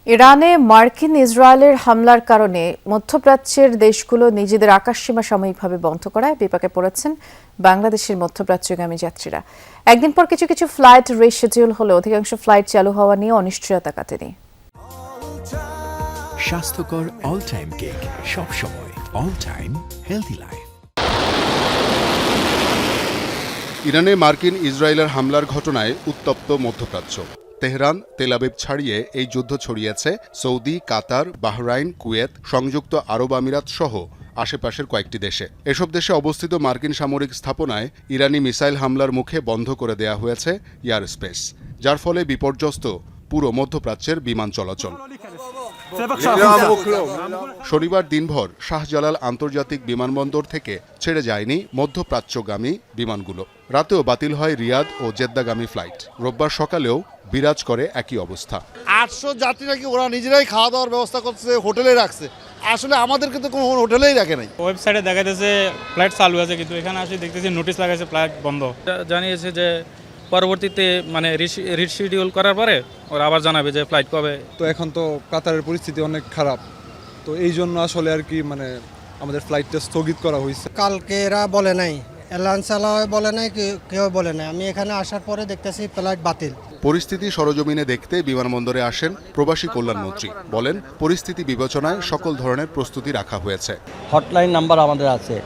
ইরানে মার্কিন ইসরায়েলের হামলার কারণে মধ্যপ্রাচ্যের দেশগুলো নিজেদের আকাশসীমা সাময়িকভাবে বন্ধ করায় বিপাকে পড়েছেন বাংলাদেশের মধ্যপ্রাচ্যগামী যাত্রীরা। একদিন পর কিছু কিছু ফ্লাইট রিশিডিউল হলে অধিকাংশ ফ্লাইট চালু হওয়া নিয়ে অনিশ্চয়তা কাটেনি। স্বাস্থ্যকর অল টাইম কেক, সব সময় অল টাইম হেলদি লাইফ। ইরানে মার্কিন ইসরায়েলের হামলার ঘটনায় উত্তপ্ত মধ্যপ্রাচ্য। তেহরান, তেল আবিব ছাড়িয়ে এই যুদ্ধ ছড়িয়েছে সৌদি, কাতার, বাহরাইন, কুয়েত, সংযুক্ত আরব আমিরাত সহ আশেপাশের কয়েকটি দেশে। এসব দেশে অবস্থিত মার্কিন সামরিক স্থাপনায় ইরানি মিসাইল হামলার মুখে বন্ধ করে দেয়া হয়েছে এয়ার স্পেস, যার ফলে বিপর্যস্ত পুরো মধ্যপ্রাচ্যের বিমান চলাচল। শনিবার দিনভর শাহজালাল আন্তর্জাতিক বিমানবন্দর থেকে ছেড়ে যায়নি মধ্যপ্রাচ্যগামী বিমানগুলো। রাতেও বাতিল হয় রিয়াদ ও জেদ্দাগামী ফ্লাইট। রোববার সকালেও বিরাজ করে একই অবস্থা। 800 যাত্রী নাকি ওরা নিজেরাই খাওয়া দাওয়ার ব্যবস্থা করছে, হোটেলে রাখছে। আসলে আমাদেরকে তো কোনো হোটেলেই রাখে নাই। ওয়েবসাইটে দেখা যাচ্ছে ফ্লাইট চালু আছে, কিন্তু এখানে আসি দেখতেছি নোটিশ লাগাইছে ফ্লাইট বন্ধ। জানিয়েছে যে পরবর্তীতে মানে রিশিডিউল করার পরে ওরা আবার জানাবে যে ফ্লাইট কবে। তো এখন তো কাতারের পরিস্থিতি অনেক খারাপ, তো এই জন্য আসলে আর কি মানে আমাদের ফ্লাইটটা স্থগিত করা হয়েছে। কালকে এরা বলে নাই, এয়ারলাইন্স চালায় বলে নাই, কেউ বলে নাই। আমি এখানে আসার পরে দেখতেছি ফ্লাইট বাতিল। পরিস্থিতি সরজমিনে দেখতে বিমানবন্দরে আসেন প্রবাসী কল্যাণমন্ত্রী। বলেন, পরিস্থিতি বিবেচনায় সকল ধরনের প্রস্তুতি রাখা হয়েছে। হটলাইন নাম্বার আমাদের আছে,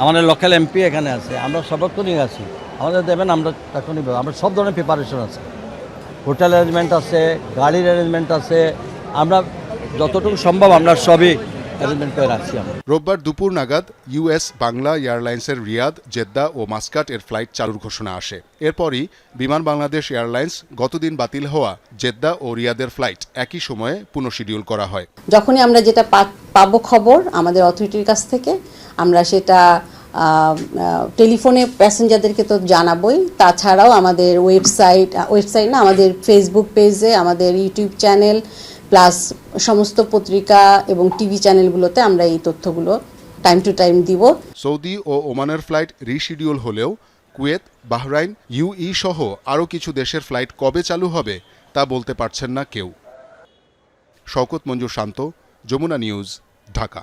আমাদের লোকাল এমপি এখানে আছে, আমরা সর্বক্ষণই আছি। আমাদের দেবেন, আমরা তখনই আমরা সব ধরনের প্রিপারেশন আছে, হোটেল অ্যারেঞ্জমেন্ট আছে, গাড়ির অ্যারেঞ্জমেন্ট আছে, আমরা যতটুকু সম্ভব আমরা সবই অ্যারেঞ্জমেন্ট করে রাখছি। রোববার দুপুর নাগাদ ইউএস বাংলা এয়ারলাইন্সের রিয়াদ, জেদ্দা ও মাস্কাট এর ফ্লাইট চালুর ঘোষণা আসে। এরপরই বিমান বাংলাদেশ এয়ারলাইন্স গতদিন বাতিল হওয়া জেদ্দা ও রিয়াদের ফ্লাইট একই সময়ে পুনঃশিডিউল করা হয়। যখনই আমরা যেটা পাবো খবর আমাদের অথরিটির কাছ থেকে, আমরা সেটা টেলিফোনে প্যাসেঞ্জারদেরকে তো জানাবোই। তাছাড়াও আমাদের ওয়েবসাইট না, আমাদের ফেসবুক পেজে, আমাদের ইউটিউব চ্যানেল প্লাস সমস্ত পত্রিকা এবং টিভি চ্যানেলগুলোতে আমরা এই তথ্যগুলো টাইম টু টাইম দিব। সৌদি ও ওমানের ফ্লাইট রিশিডিউল হলেও কুয়েত, বাহরাইন, ইউই সহ আরও কিছু দেশের ফ্লাইট কবে চালু হবে তা বলতে পারছেন না কেউ। শওকত মঞ্জুর শান্ত, যমুনা নিউজ, ঢাকা।